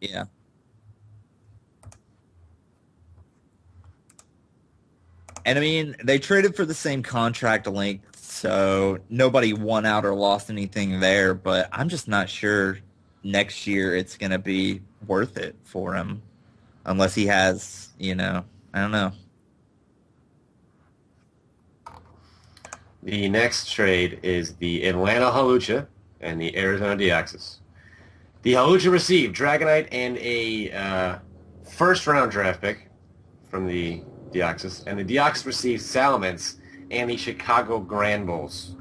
yeah. And I mean, they traded for the same contract length, so nobody won out or lost anything there. But I'm just not sure next year it's going to be worth it for him unless he has, I don't know. The next trade is the Atlanta Halucha and the Arizona Deoxys. The Halucha received Dragonite and a first round draft pick from the Deoxys, and the Deoxys received Salamence and the Chicago Granbuls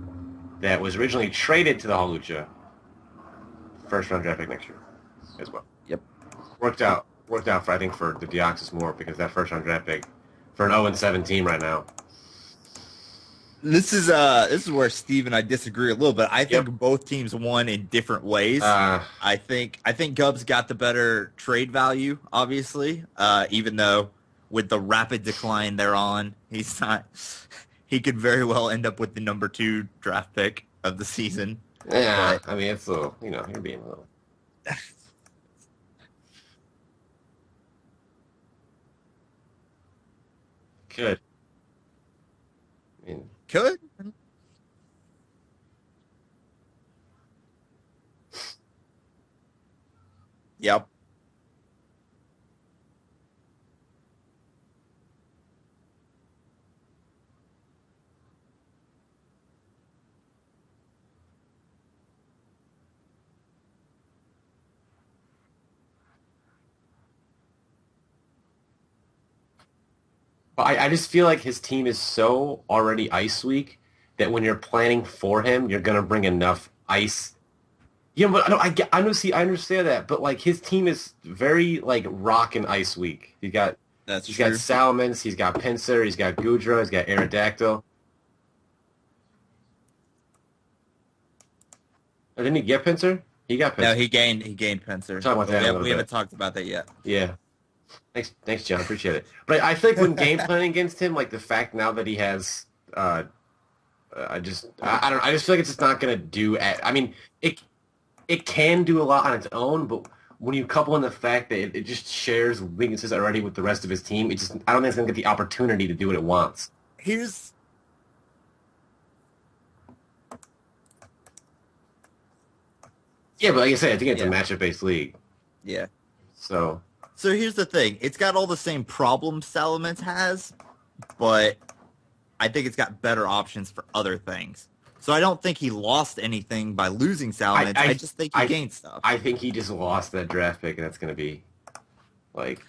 that was originally traded to the Halucha first round draft pick next year as well. Yep. Worked out for I think for the Deoxys more because that first round draft pick for an 0-7 team right now. This is where Steve and I disagree a little bit. I think Yep. both teams won in different ways. Uh, I think Gubs got the better trade value, obviously. Even though with the rapid decline they're on, he's not. He could very well end up with the number 2 draft pick of the season. yeah, But I mean it's a little, you're being a little good. I mean, could. Yep. I just feel like his team is so already Ice Weak that when you're planning for him, you're gonna bring enough ice. Yeah, but I know. See, I understand that, but like his team is very like rock and ice weak. That's He's got true. Salamence, he's got Pinsir, he's got Goodra, he's got Aerodactyl. Didn't he get Pinsir? He got No, Pinsir. he gained We're Pincer, talking about but that in a little we bit. haven't talked about that yet. Yeah. Thanks, John. Appreciate it. But I feel like when game planning against him, like the fact now that he has, I don't know. I just feel like it's just not gonna do. I mean, it can do a lot on its own, but when you couple in the fact that it just shares weaknesses already with the rest of his team, I don't think it's gonna get the opportunity to do what it wants. Here's Yeah, but like I said, I think it's a yeah, matchup based league. yeah. So So here's the thing. It's got all the same problems Salamence has, but I think it's got better options for other things. So I don't think he lost anything by losing Salamence. I just think he I gained stuff. I think he just lost that draft pick, and that's gonna be like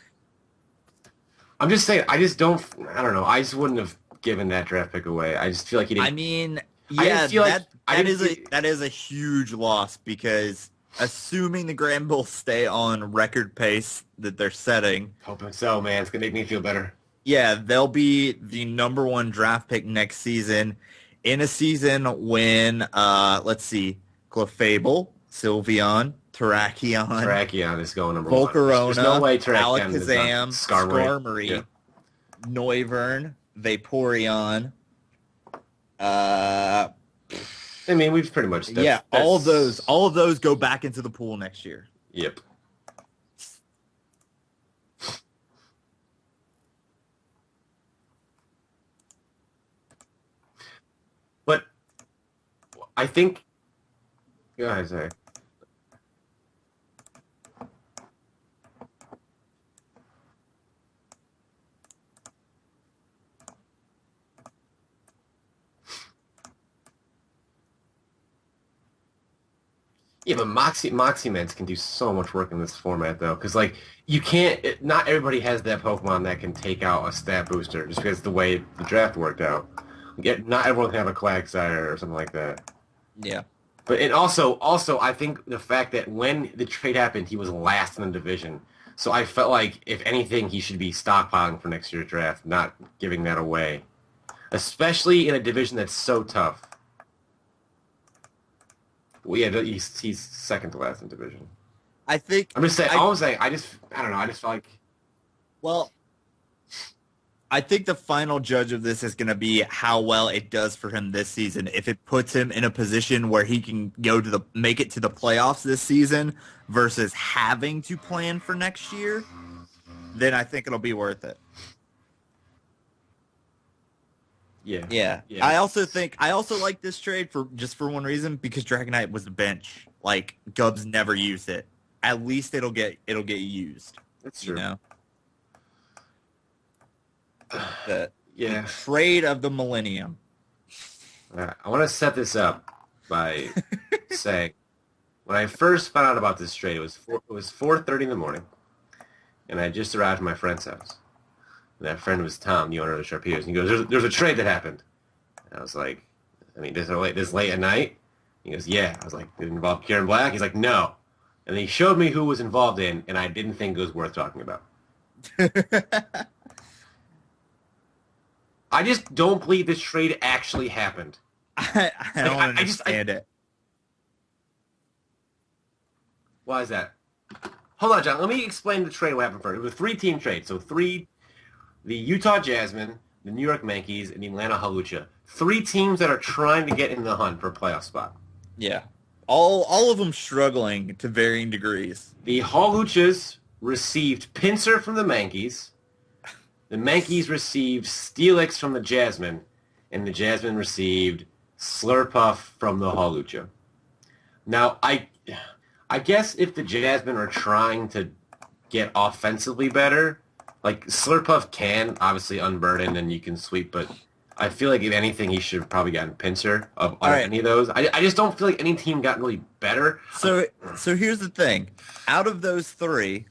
I'm just saying. I just don't. I don't know. I just wouldn't have given that draft pick away. I just feel like he I didn't. mean, I didn't yeah, feel like I didn't feel, that is a huge loss because assuming the Grand Bulls stay on record pace that they're setting, hoping so, man. It's gonna make me feel better. yeah, they'll be the number one draft pick next season in a season when let's see, Clefable, Sylveon, Terrakion, Terrakion is going number one. There's no Volcarona, way Terrakion is on Alakazam, Skarmory. Yeah. Skarmory, Noivern, Vaporeon. Uh, I mean, we've pretty much. yeah, all of those go back into the pool next year. Yep. But I think. Go ahead, sorry. Yeah, but Moxie Mans can do so much work in this format though, because like you can't. Not everybody has that Pokemon that can take out a stat booster just because the way the draft worked out. Not everyone can have a Quagsire or something like that. Yeah. But and also I think the fact that when the trade happened, he was last in the division. So I felt like if anything, he should be stockpiling for next year's draft, not giving that away, especially in a division that's so tough. Well, yeah, he's second to last in division. I think I'm just saying. I'm saying. I don't know. I just felt like. well, I think the final judge of this is going to be how well it does for him this season. If it puts him in a position where he can make it to the playoffs this season versus having to plan for next year, then I think it'll be worth it. Yeah. Yeah. I also like this trade for one reason, because Dragonite was a bench. Like Gubbs never used it. At least it'll get used. That's true. You know? The Yeah. trade of the millennium. I want to set this up by saying when I first found out about this trade, it was 4:30 in the morning, and I just arrived at my friend's house. And that friend was Tom, the owner of the Sharpedos. And he goes, there's a trade that happened. And I was like, I mean, this late at night? He goes, yeah. I was like, did it involve Kieran Black? He's like, no. And then he showed me who was involved in, and I didn't think it was worth talking about. I just don't believe this trade actually happened. I don't understand it. Why is that? Hold on, John. Let me explain the trade what happened first. It was a 3-team trade. So the Utah Jasmine, the New York Yankees, and the Atlanta Hawlucha. 3 teams that are trying to get in the hunt for a playoff spot. Yeah. All of them struggling to varying degrees. The Hawluchas received Pinsir from the Yankees. The Yankees received Steelix from the Jasmine, and the Jasmine received Slurpuff from the Hawlucha. Now, I guess if the Jasmine are trying to get offensively better, like Slurpuff can obviously unburden and you can sweep, but I feel like if anything, he should have probably gotten Pinsir of any of those. I just don't feel like any team got really better. So here's the thing: out of those 3,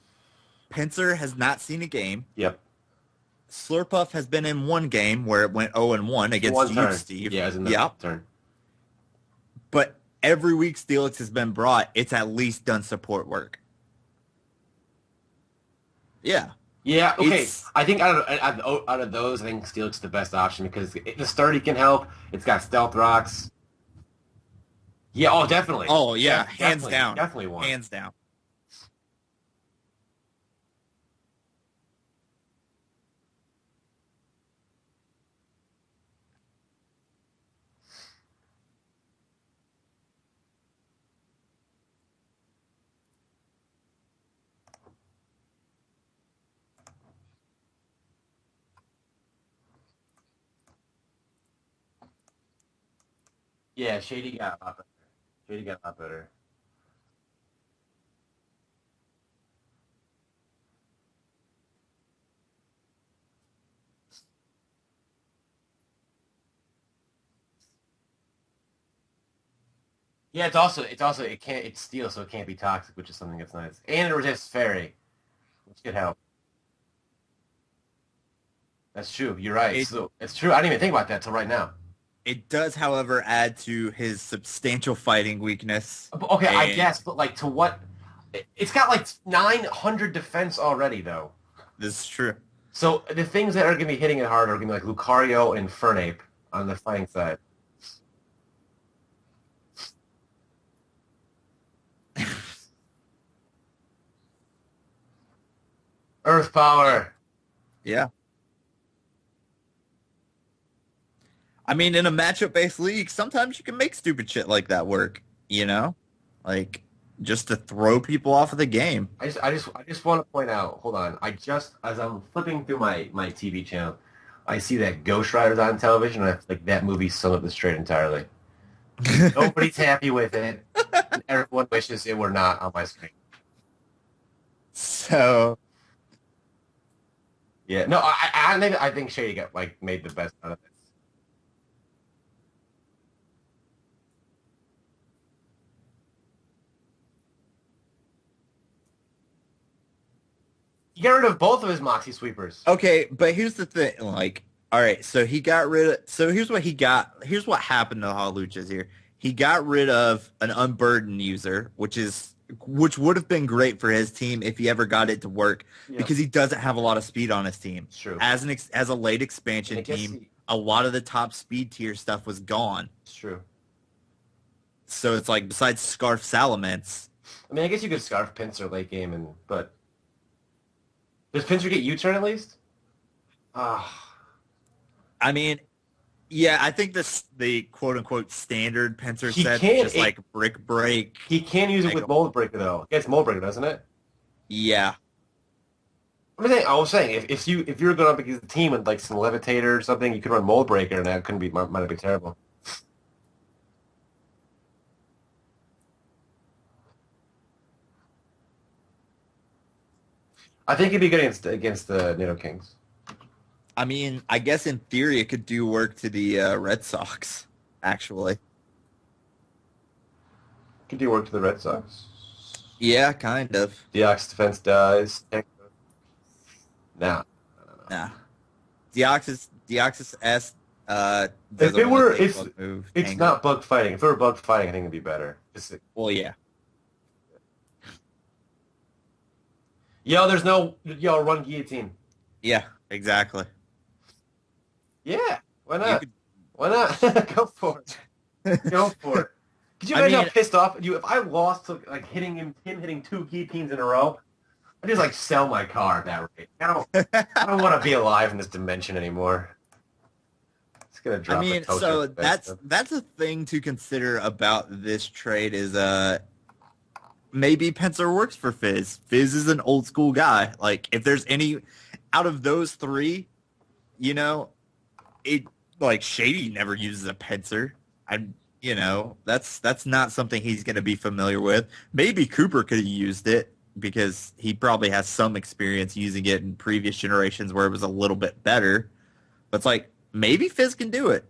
Pinsir has not seen a game. Yep. Slurpuff has been in one game where it went 0-1 against One you, turn. Steve. Yeah, as in the Yep. turn. But every week Steelix has been brought, it's at least done support work. Yeah. Yeah, okay. It's I think out of those, I think Steelix is the best option because the sturdy can help. It's got stealth rocks. Yeah, oh, definitely. oh yeah, hands Definitely, down. definitely one. Hands down. Yeah, Shady got a lot better. Shady got a lot better. Yeah, it's also it's steel, so it can't be toxic, which is something that's nice. And it resists fairy, which could help. That's true. You're right. It So it's true. I didn't even think about that till right now. it does, however, add to his substantial fighting weakness. Okay, I And guess, but like to what? It's got like 900 defense already, though. this is true. So the things that are gonna be hitting it hard are gonna be like Lucario and Fernape on the fighting side. Earth power. Yeah. I mean, in a matchup based league, sometimes you can make stupid shit like that work, you know? Like just to throw people off of the game. I just want to point out. Hold on. As I'm flipping through my TV channel, I see that Ghost Rider's on television, and I feel like that movie summed up the straight entirely. Nobody's happy with it, and everyone wishes it were not on my screen. So, Yeah, no, I think Shady got like made the best out of it. He got rid of both of his Moxie sweepers. okay, but here's the thing, like, all right, so he got rid of so here's what he got. Here's what happened to Haluchas here. He got rid of an unburdened user, which would have been great for his team if he ever got it to work Yeah, because he doesn't have a lot of speed on his team. it's true. As a late And I expansion guess team, a lot of the top speed tier stuff was gone. it's true. So it's like besides Scarf Salamence, I mean, I guess you could Scarf Pinsir late game, but does Pinsir get U-turn at least? Ah, I mean, yeah, I think the quote unquote standard pincer he sets can just like brick break. he can use it with Mold Breaker though. Yeah, it's Mold Breaker, doesn't it? Yeah. I was saying if you're going up against a team with like some Levitator or something, you could run Mold Breaker, and that couldn't be might have been terrible. I think he'd be good against the Nido Kings. I mean, I guess in theory it could do work to the Red Sox, actually. Could do work to the Red Sox. Yeah, kind of. Deox defense dies. Nah. Nah. Deoxys S If doesn't it want were, to take bug move. it's Tango. not bug fighting. If it were bug fighting, I think it'd be better. Well, yeah. Run guillotine. Yeah, exactly. Yeah, why You not? could Why not? Go for it. Go for it. Could you I imagine how mean, pissed off you if I lost to like him hitting two guillotines in a row? I just like sell my car at that rate. I don't want to be alive in this dimension anymore. It's gonna I drop a mean, toaster. so that's a thing to consider about this trade is maybe Pencer works for Fizz. Fizz is an old school guy. Like if there's any out of those three, you know, it like Shady never uses a Pencer. That's not something he's going to be familiar with. Maybe Cooper could have used it because he probably has some experience using it in previous generations where it was a little bit better. But it's like maybe Fizz can do it.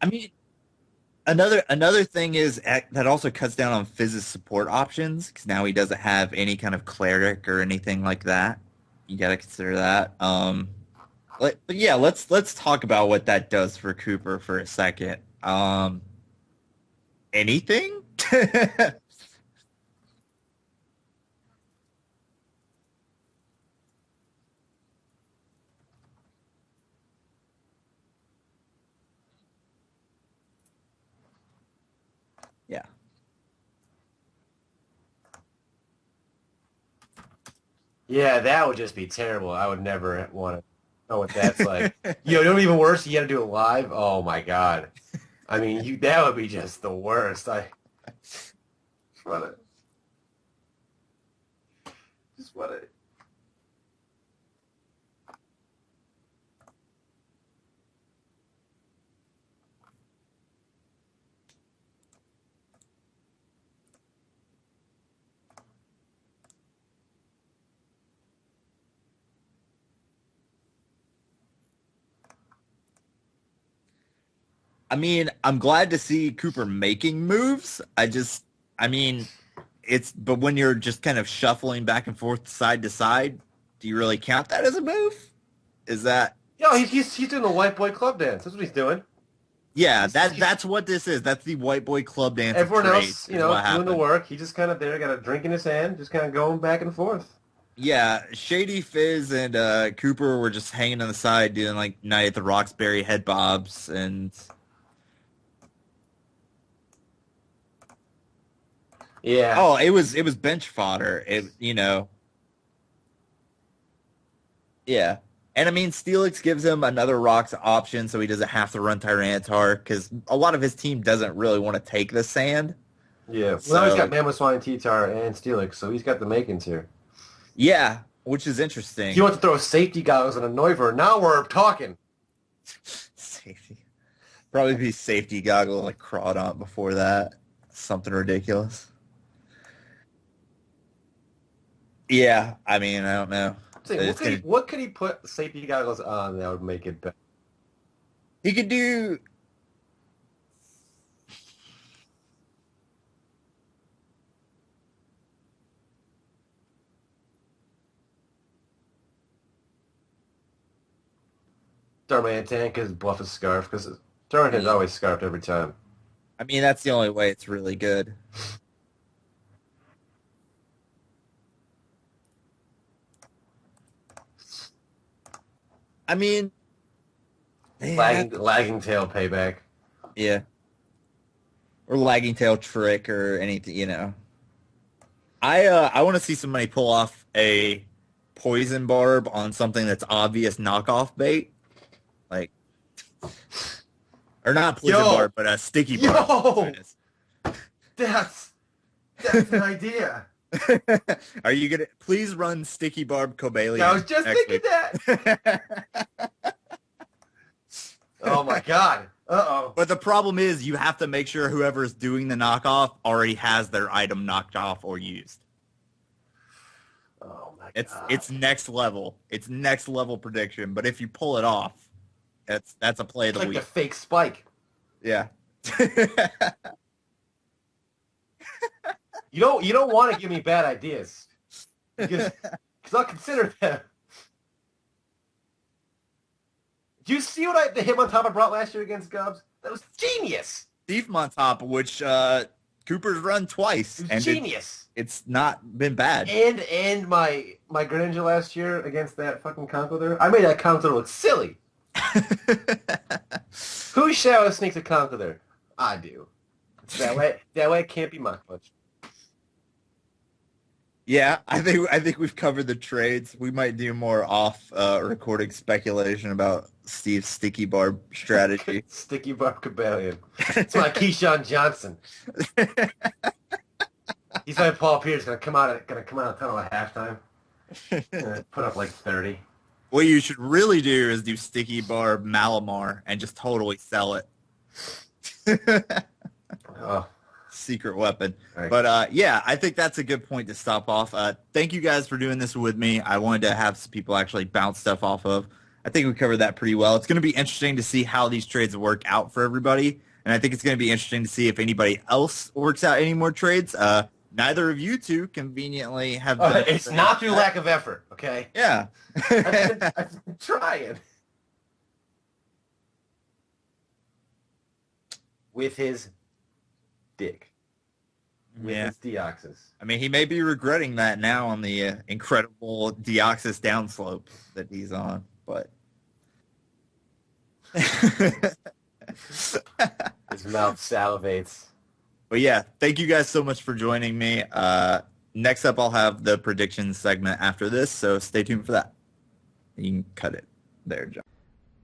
I mean, another thing is that also cuts down on Fizz's support options because now he doesn't have any kind of cleric or anything like that. You got to consider that. But yeah, let's talk about what that does for Cooper for a second. Anything? Yeah. Yeah, that would just be terrible. I would never want to know what that's like. You know even worse, you got to do it live. Oh my God. I mean, you that would be just the worst. I want to just want to. I mean, I'm glad to see Cooper making moves. I mean, but when you're just kind of shuffling back and forth side to side, do you really count that as a move? Is that, Yo, he's doing the white boy club dance. That's what he's doing. yeah, He's that's what this is. That's the white boy club dance of everyone trades, else, is what doing the happened. work. He just kind of there, got a drink in his hand, just kind of going back and forth. Yeah, Shady Fizz and Cooper were just hanging on the side doing like Night at the Roxbury head bobs and Yeah, oh, it was bench fodder. Yeah. And I mean, Steelix gives him another rocks option so he doesn't have to run Tyranitar because a lot of his team doesn't really want to take the sand. yeah. Well, now he's got So, Mamoswine, T-Tar, and Steelix, so he's got the makings here. yeah, which is He interesting. wants to throw safety goggles on a Neuver. Now we're talking. Safety. Probably be safety goggle like Crawdont before that. Something ridiculous. Yeah, I mean, I don't know. Saying, It's gonna what could he put safety goggles on that would make it better? he could do Darmanitan because Bluff is scarf because Darmanitan's yeah. always scarfed every time. I mean, that's the only way it's really good. I mean, yeah, Lagging tail payback. yeah. Or lagging tail trick or anything. I want to see somebody pull off a poison barb on something that's obvious knockoff bait, like or not poison Yo, barb, but a sticky barb. That's what yo, it is. that's that's an idea. Are you gonna please run sticky barb Yeah, I was Cobalion just next thinking week? that. Oh my God. Uh-oh. But the problem is you have to make sure whoever's doing the knockoff already has their item knocked off or used. Oh my God. It's next level. It's next level prediction. But if you pull it off, that's a play of It's the like the week. fake spike. Yeah. You don't want to give me bad ideas because I'll consider them. Do you see the hit on top I brought last year against Gubs? That was genius. Thief on top, which Cooper's run It twice, was and genius. it's not been bad. And my Greninja last year against that fucking Conkeldurr, I made that Conkeldurr look silly. Who shadow sneaks a Conkeldurr? I do. That way it can't be Mach Punch. Yeah, I think we've covered the trades. We might do more off recording speculation about Steve's sticky barb strategy. Sticky Barb Cabellion. It's my Keyshawn Johnson. He's like Paul Pierce gonna come out of tunnel at halftime. Put up like 30. What you should really do is do sticky barb Malamar and just totally sell it. Oh, Secret weapon. all right. But yeah, I think that's a good point to stop off. Thank you guys for doing this with me. I wanted to have some people actually bounce stuff off of. So thank you guys for doing this with me. I wanted to have some people actually bounce stuff off of. Thank you guys for doing this with me. I wanted to have some people actually bounce stuff off of. So thank you guys for doing this with me. I wanted to have some people actually bounce stuff off of. Thank you guys for doing this with me. I wanted to have some people actually bounce stuff off of. I think we covered that pretty well. It's going to be interesting to see how these trades work out for everybody. And I think it's going to be interesting to see if anybody else works out any more trades. Neither of you two conveniently have done It's not through lack of effort, okay? Yeah. I've been trying. With his dick. With his Deoxys. I mean, he may be regretting that now on the incredible Deoxys downslope that he's on, but his mouth salivates. But yeah, thank you guys so much for joining me. Next up, I'll have the predictions segment after this, so stay tuned for that. You can cut it there, John.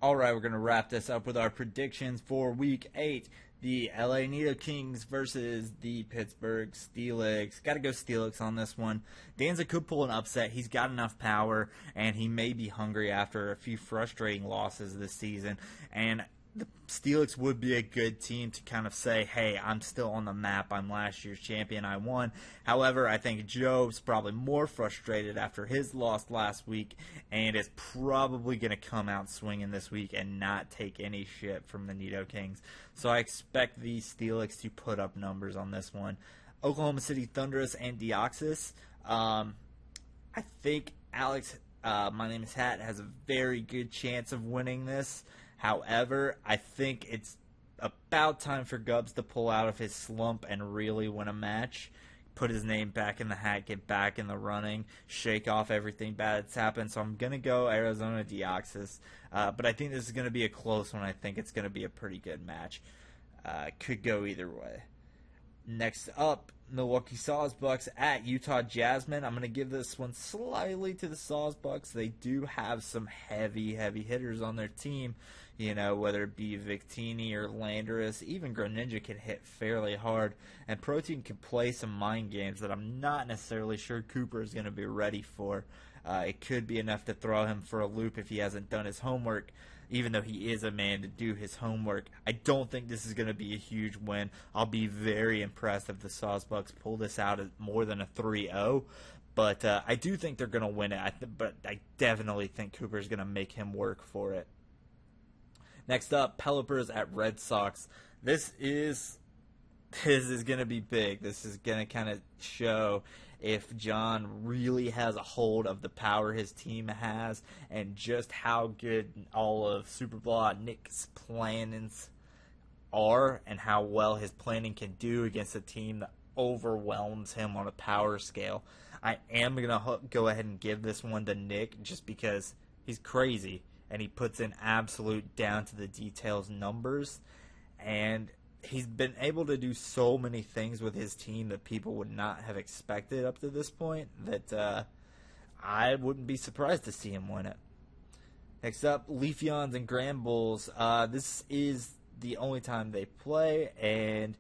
All right, we're going to wrap this up with our predictions for Week 8. The LA Nido Kings versus the Pittsburgh Steelix. Got to go Steelix on this one. Danza could pull an upset. He's got enough power, and he may be hungry after a few frustrating losses this season. And the Steelix would be a good team to kind of say, hey, I'm still on the map. I'm last year's champion. I won. However, I think Joe's probably more frustrated after his loss last week and is probably going to come out swinging this week and not take any shit from the Nido Kings. So I expect the Steelix to put up numbers on this one. Oklahoma City Thunderous and Deoxys. I think Alex, my name is Hat, has a very good chance of winning this. However, I think it's about time for Gubbs to pull out of his slump and really win a match, put his name back in the hat, get back in the running, shake off everything bad that's happened. So I'm going to go Arizona Deoxys. But I think this is going to be a close one. I think it's going to be a pretty good match. Could go either way. Next up, Milwaukee Sawsbucks at Utah Jasmine. I'm going to give this one slightly to the Sawsbucks. They do have some heavy hitters on their team. You know, whether it be Victini or Landorus, even Greninja can hit fairly hard. And Protein can play some mind games that I'm not necessarily sure Cooper is going to be ready for. It could be enough to throw him for a loop if he hasn't done his homework, even though he is a man to do his homework. I don't think this is going to be a huge win. I'll be very impressed if the Sawsbucks pull this out at more than a 3-0. But I do think they're going to win it. But I definitely think Cooper's going to make him work for it. Next up, Pelipers at Red Sox. This is going to be big. This is going to kind of show if John really has a hold of the power his team has and just how good all of Superblaw Nick's plannings are and how well his planning can do against a team that overwhelms him on a power scale. I am going to go ahead and give this one to Nick just because he's crazy and he puts in absolute down-to-the-details numbers, and he's been able to do so many things with his team that people would not have expected up to this point that I wouldn't be surprised to see him win it. Next up, Leafeons and Granbulls. This is the only time they play, and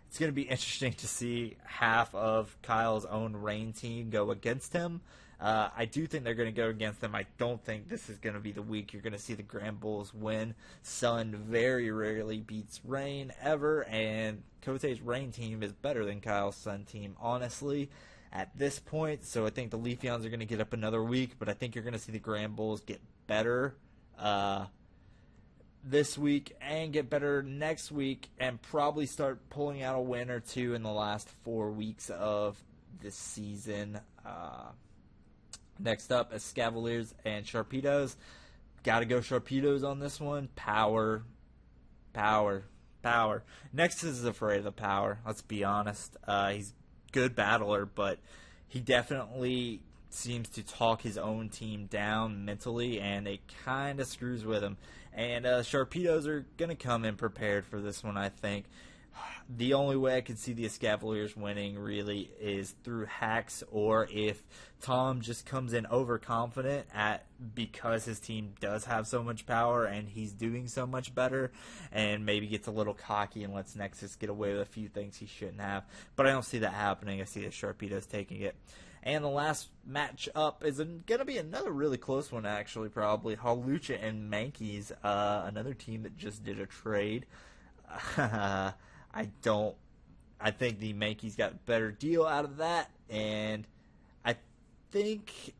it's going to be interesting to see half of Kyle's own Rain team go against him. I do think they're going to go against them. I don't think this is going to be the week you're going to see the Granbulls win. Sun very rarely beats Rain ever, and Kote's Rain team is better than Kyle's Sun team, honestly, at this point. So I think the Leafeons are going to get up another week, but I think you're going to see the Granbulls get better this week and get better next week and probably start pulling out a win or two in the last 4 weeks of this season. Next up, Escavaliers and Sharpedos. Got to go Sharpedos on this one. Power. Next is afraid of the power. Let's be honest. He's a good battler, but he definitely seems to talk his own team down mentally, and it kind of screws with him. And Sharpedos are going to come in prepared for this one, I think. The only way I could see the Escavaliers winning really is through hacks, or if Tom just comes in overconfident because his team does have so much power and he's doing so much better, and maybe gets a little cocky and lets Nexus get away with a few things he shouldn't have. But I don't see that happening. I see the Sharpedos taking it. And the last match up is going to be another really close one, actually, probably. Halucha and Mankeys, another team that just did a trade. I think the Yankees got a better deal out of that, and I think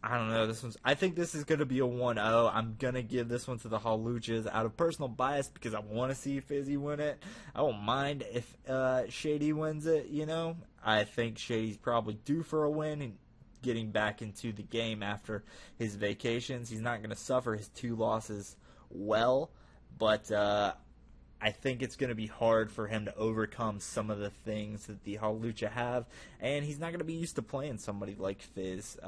I don't know. I think this is going to be a 1-0. I'm going to give this one to the Haluchas out of personal bias because I want to see Fizzy win it. I won't mind if Shady wins it, you know. I think Shady's probably due for a win and getting back into the game after his vacations. He's not going to suffer his 2 losses well, but I think it's going to be hard for him to overcome some of the things that the Halucha have, and he's not going to be used to playing somebody like Fizz.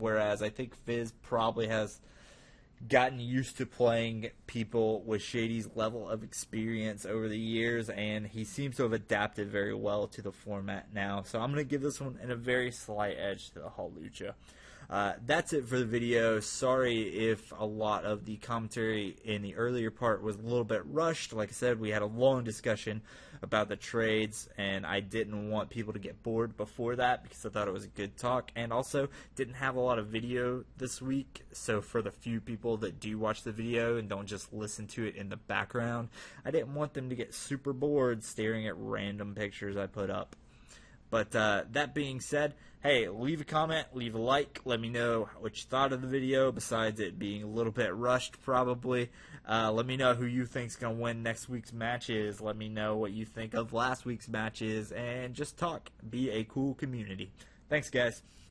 Whereas I think Fizz probably has gotten used to playing people with Shady's level of experience over the years, and he seems to have adapted very well to the format now. So I'm going to give this one in a very slight edge to the Halucha. That's it for the video. Sorry if a lot of the commentary in the earlier part was a little bit rushed. Like I said, we had a long discussion about the trades, and I didn't want people to get bored before that because I thought it was a good talk, and also didn't have a lot of video this week. So for the few people that do watch the video and don't just listen to it in the background, I didn't want them to get super bored staring at random pictures I put up. But that being said, hey, leave a comment, leave a like, let me know what you thought of the video, besides it being a little bit rushed probably. Let me know who you think's going to win next week's matches. Let me know what you think of last week's matches, and just talk. Be a cool community. Thanks, guys.